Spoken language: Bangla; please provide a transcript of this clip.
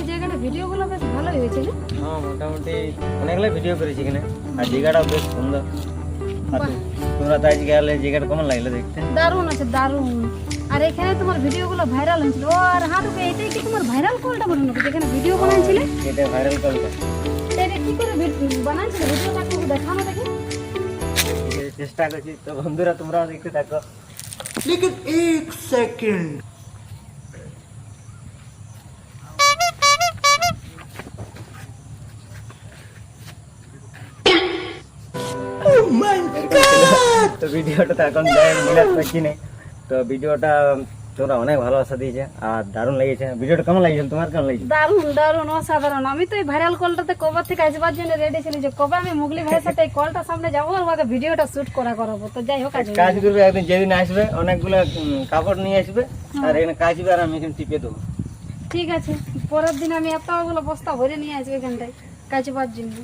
জায়গাটা ভিডিওগুলো বেশ ভালোই হয়েছে না? হ্যাঁ মোটামুটি অনেকগুলো ভিডিও করেছি এখানে আর জায়গাটাও বেশ সুন্দর। আর বাহ। তোমরা তো আজকে গেলে জায়গাটা কেমন লাগলো দেখতে? দারুণ আছে দারুণ। আর এখানে তোমার ভিডিওগুলো ভাইরাল হয়েছিল। ও আর হাঁটুকে এটাই কি তোমার ভাইরাল কলটা বলুন নাকি যেখানে ভিডিও বানাইছিলে? এটা ভাইরাল কলটা এটা কি করে বানাইছিলে ভিডিওটা একটু দেখানো দেখি। চেষ্টা করছি, তো বন্ধুরা তোমরাও দেখতে থাকো। लेकिन एक सेकंड তো ভিডিওটা তো এখন মিলাতে পারছি না, তো ভিডিওটা তোমরা অনেক ভালোবাসা দিয়েছে আর দারুণ লেগেছে। ভিডিওটা কেমন লাগছে, তোমার কেমন লাগছে? দারুণ দারুণ অসাধারণ। আমি তো এই ভাইরাল কলটাতে কবে থেকে আসবার জন্য রেডি ছিলি যে কবে আমি মুগলি ভাইয়ের সাথে এই কলটার সামনে যাবো আর ওকে ভিডিওটা শুট করাবো। তো যাই হোক আজ কাজ করবে একদিন, যেদিন আসবে অনেকগুলো কাপড় নিয়ে আসবে আর এখানে কাচবে আর আমি এখানে টিপে দেবো। ঠিক আছে, পরের দিন আমি এতগুলো বস্তা ভরে নিয়ে আসবো এখানটায় কাচবার জন্য।